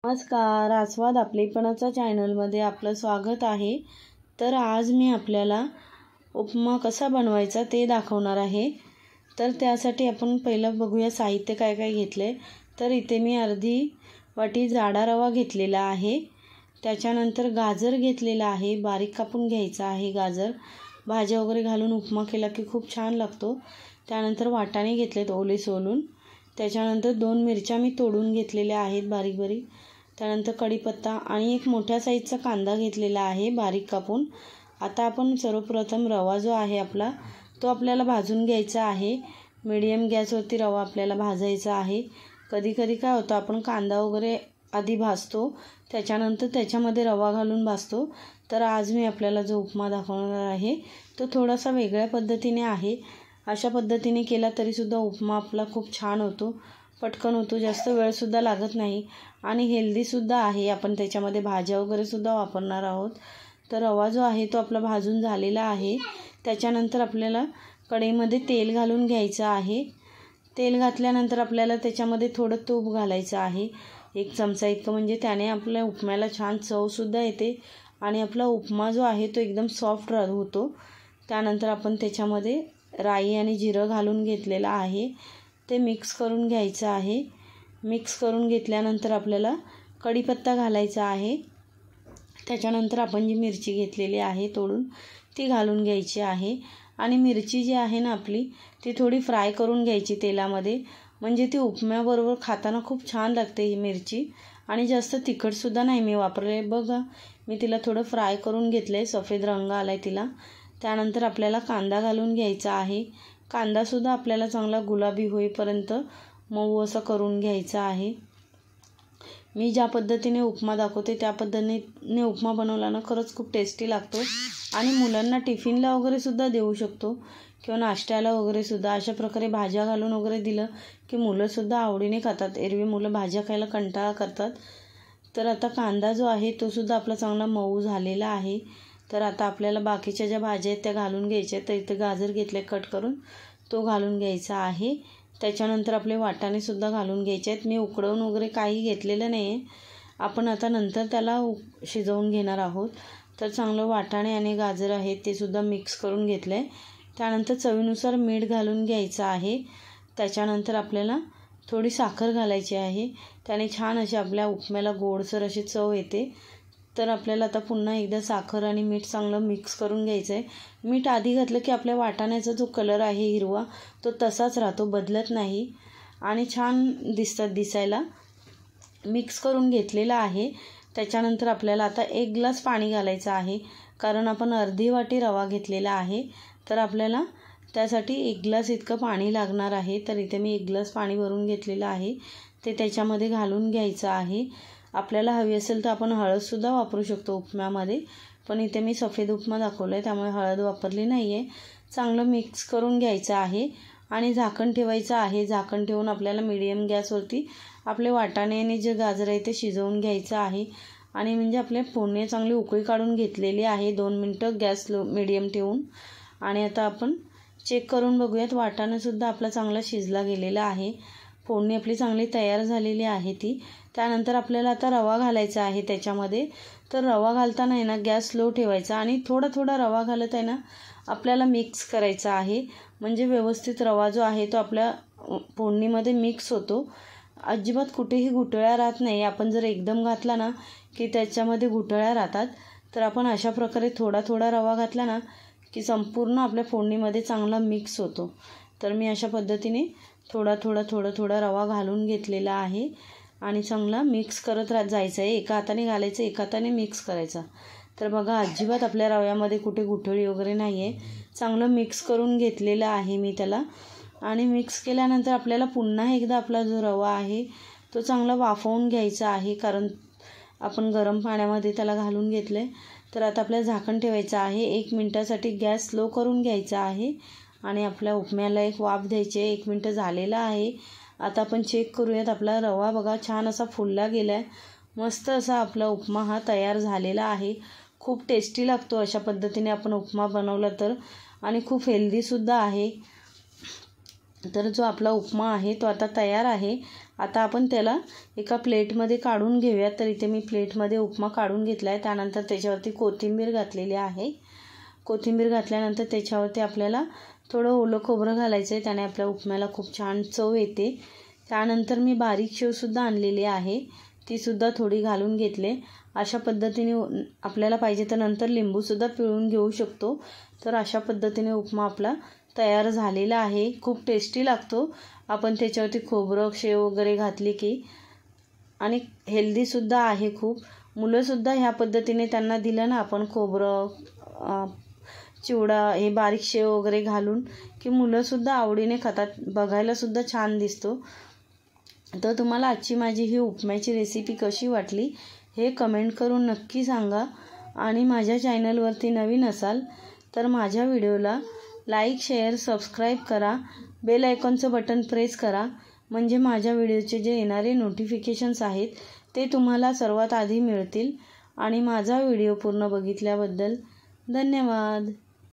नमस्कार, आस्वाद आपलेपणाचा चॅनलमध्ये आपलं स्वागत आहे। तर आज मी आपल्याला उपमा कसा बनवायचा ते दाखवणार आहे। तर त्यासाठी आपण पहिलं बघूया साहित्य काय काय घेतले। तर इथे मी अर्धी वाटी जाडा रवा घेतलेला आहे। त्याच्यानंतर गाजर घेतलेला आहे, बारीक कापून घ्यायचा आहे गाजर। भाज्या वगैरे घालून उपमा केला की खूप छान लागतो। त्यानंतर वाटाणे घेतलेत ओले सोलून। त्याच्यानंतर 2 मिरच्या मी तोडून घेतलेल्या आहेत बारीक बारीक। त्यानंतर कढीपत्ता आणि एक मोठ्या साईजचा कांदा घेतलेला आहे बारीक कापून। आता आपण सर्वप्रथम रवा जो आहे आपला तो आपल्याला भाजून घ्यायचा आहे। मीडियम गॅसवरती रवा आपल्याला भाजायचा आहे। कधी कधी काय होतं, आपण कांदा वगैरे आधी भाजतो त्याच्यानंतर त्याच्यामध्ये रवा घालून भाजतो। तर आज मी आपल्याला जो उपमा दाखवणार आहे तो थोडासा वेगळ्या पद्धतीने आहे। अशा पद्धतीने केला तरीसुद्धा उपमा आपला खूप छान होतो, पटकन होतो, जास्त वेळसुद्धा लागत नाही आणि हेल्दीसुद्धा आहे। आपण त्याच्यामध्ये भाज्या वगैरेसुद्धा वापरणार आहोत। तर रवा जो आहे तो आपला भाजून झालेला आहे। त्याच्यानंतर आपल्याला कढईमध्ये तेल घालून घ्यायचं आहे। तेल घातल्यानंतर आपल्याला त्याच्यामध्ये थोडं तूप घालायचं आहे, 1 चमचा इतकं, म्हणजे त्याने आपल्या उपम्याला छान चवसुद्धा येते आणि आपला उपमा जो आहे तो एकदम सॉफ्ट होतो। त्यानंतर आपण त्याच्यामध्ये राई आणि जिरं घालून घेतलेलं आहे, ते मिक्स करून घ्यायचं आहे। मिक्स करून घेतल्यानंतर आपल्याला कढीपत्ता घालायचा आहे। त्याच्यानंतर आपण जी मिरची घेतलेली आहे तोडून ती घालून घ्यायची आहे आणि मिरची जी आहे ना आपली ती थोडी फ्राय करून घ्यायची तेलामध्ये, म्हणजे ती उपम्याबरोबर खाताना खूप छान लागते ही मिरची। आणि जास्त तिखटसुद्धा नाही मी वापरले, बघा मी तिला थोडं फ्राय करून घेतलं आहे, सफेद रंग आला आहे तिला। त्यानंतर आपल्याला कांदा घालून घ्यायचा आहे। कांदासुद्धा आपल्याला चांगला गुलाबी होईपर्यंत मऊ असं करून घ्यायचा आहे। मी ज्या पद्धतीने उपमा दाखवते त्या पद्धतीने उपमा बनवला ना खरंच खूप टेस्टी लागतो आणि मुलांना टिफिनला वगैरे सुद्धा देऊ शकतो किंवा नाश्त्याला वगैरे सुद्धा। अशा प्रकारे भाज्या घालून वगैरे दिलं की मुलंसुद्धा आवडीने खातात। एरवी मुलं भाज्या खायला कंटाळा करतात। तर आता कांदा जो आहे तो सुद्धा आपला चांगला मऊ झालेला आहे। तर आता आपल्याला बाकीच्या ज्या भाज्या आहेत त्या घालून घ्यायच्या आहेत। तर इथे गाजर घेतले कट करून, तो घालून घ्यायचा आहे। त्याच्यानंतर आपले वाटाणेसुद्धा घालून घ्यायचे आहेत। मी उकडवून वगैरे काही घेतलेलं नाही आहे, आपण आता नंतर त्याला शिजवून घेणार आहोत। तर चांगलं वाटाणे आणि गाजर आहेत ते सुद्धा मिक्स करून घेतलं आहे। त्यानंतर चवीनुसार मीठ घालून घ्यायचं आहे। त्याच्यानंतर आपल्याला थोडी साखर घालायची आहे, त्याने छान अशी आपल्या उपम्याला गोडसर अशी चव येते। तर आपल्याला आता पुन्हा एकदा साखर आणि मीठ चांगलं मिक्स करून घ्यायचं आहे। मीठ आधी घातलं की आपल्या वाटाण्याचा जो कलर आहे हिरवा तो तसाच राहतो, बदलत नाही आणि छान दिसतात दिसायला। मिक्स करून घेतलेला आहे। त्याच्यानंतर आपल्याला आता 1 ग्लास पाणी घालायचं आहे, कारण आपण अर्धी वाटी रवा घेतलेला आहे। तर आपल्याला त्यासाठी 1 ग्लास इतकं पाणी लागणार आहे। तर इथे मी 1 ग्लास पाणी भरून घेतलेलं आहे, ते त्याच्यामध्ये घालून घ्यायचं आहे। आपल्याला हवी असेल तर आपण हळदसुद्धा वापरू शकतो उपम्यामध्ये, पण इथे मी सफेद उपमा दाखवला आहे त्यामुळे हळद वापरली नाही आहे। चांगलं मिक्स करून घ्यायचं आहे आणि झाकण ठेवायचं आहे। झाकण ठेवून आपल्याला मीडियम गॅसवरती आपले वाटाणे आणि जे गाजर आहे ते शिजवून घ्यायचं आहे। आणि म्हणजे आपल्या फोडणी चांगली उकळी काढून घेतलेली आहे 2 मिनटं गॅस मीडियम ठेवून। आणि आता आपण चेक करून बघूयात, वाटाणासुद्धा आपला चांगला शिजला गेलेला आहे, फोडणी आपली चांगली तयार झालेली आहे ती। त्यानंतर आपल्याला आता रवा घालायचा आहे त्याच्यामध्ये। तर रवा घालताना आहे ना गॅस स्लो ठेवायचा आणि थोडा थोडा रवा घालत आहे ना आपल्याला मिक्स करायचा आहे, म्हणजे व्यवस्थित रवा जो आहे तो आपल्या फोडणीमध्ये मिक्स होतो। अजिबात कुठेही गुठळ्या राहत नाही। आपण जर एकदम घातला ना की त्याच्यामध्ये गुठळ्या राहतात, तर आपण अशा प्रकारे थोडा थोडा रवा घातला ना की संपूर्ण आपल्या फोडणीमध्ये चांगला मिक्स होतो। तर मी अशा पद्धतीने थोडा थोडा रवा घालून घेतलेला आहे आणि चांगला मिक्स करत जायचं आहे। एका हाताने घालायचं, एका हाताने मिक्स करायचा। तर बघा अजिबात आपल्या रव्यामध्ये कुठे गुठळी वगैरे नाही आहे, चांगलं मिक्स करून घेतलेलं आहे मी त्याला। आणि मिक्स केल्यानंतर आपल्याला पुन्हा एकदा आपला जो रवा आहे तो चांगला वाफवून घ्यायचा आहे, कारण आपण गरम पाण्यामध्ये त्याला घालून घेतलं आहे। तर आता आपल्याला झाकण ठेवायचं आहे, 1 मिनटासाठी गॅस स्लो करून घ्यायचा आहे आणि आपल्या उपम्याला एक वाफ द्यायची आहे। 1 मिनटं झालेलं आहे। आता आपण चेक करूयात, आपला रवा बघा छान असा फुलला गेला आहे, मस्त असा आपला उपमा हा तयार झालेला आहे। खूप टेस्टी लागतो अशा पद्धतीने आपण उपमा बनवला तर, आणि खूप हेल्दीसुद्धा आहे। तर जो आपला उपमा आहे तो आता तयार आहे। आता आपण त्याला एका प्लेटमध्ये काढून घेऊया। तर इथे मी प्लेटमध्ये उपमा काढून घेतला आहे। त्यानंतर त्याच्यावरती कोथिंबीर घातलेली आहे। कोथिंबीर घातल्यानंतर त्याच्यावरती आपल्याला थोडं ओलं खोबरं घालायचं आहे, त्याने आपल्या उपम्याला खूप छान चव येते। त्यानंतर मी बारीक शेवसुद्धा आणलेली आहे, तीसुद्धा थोडी घालून घेतले। अशा पद्धतीने आपल्याला पाहिजे तर नंतर लिंबूसुद्धा पिळून घेऊ शकतो। तर अशा पद्धतीने उपमा आपला तयार झालेला आहे। खूप टेस्टी लागतो, आपण त्याच्यावरती खोबरं शेव वगैरे घातली की, आणि हेल्दीसुद्धा आहे खूप। मुलंसुद्धा ह्या पद्धतीने त्यांना दिलं ना आपण खोबरं चिवडा हे बारीक शेव वगैरे घालून की मुलंसुद्धा आवडीने खातात, बघायलासुद्धा छान दिसतो। तर तुम्हाला आजची माझी ही उपम्याची रेसिपी कशी वाटली हे कमेंट करून नक्की सांगा। आणि माझ्या चॅनलवरती नवीन असाल तर माझ्या व्हिडिओला लाईक शेअर सबस्क्राईब करा, बेल आयकॉनचं बटन प्रेस करा, म्हणजे माझ्या व्हिडिओचे जे येणारे नोटिफिकेशन्स आहेत ते तुम्हाला सर्वात आधी मिळतील। आणि माझा व्हिडिओ पूर्ण बघितल्याबद्दल धन्यवाद।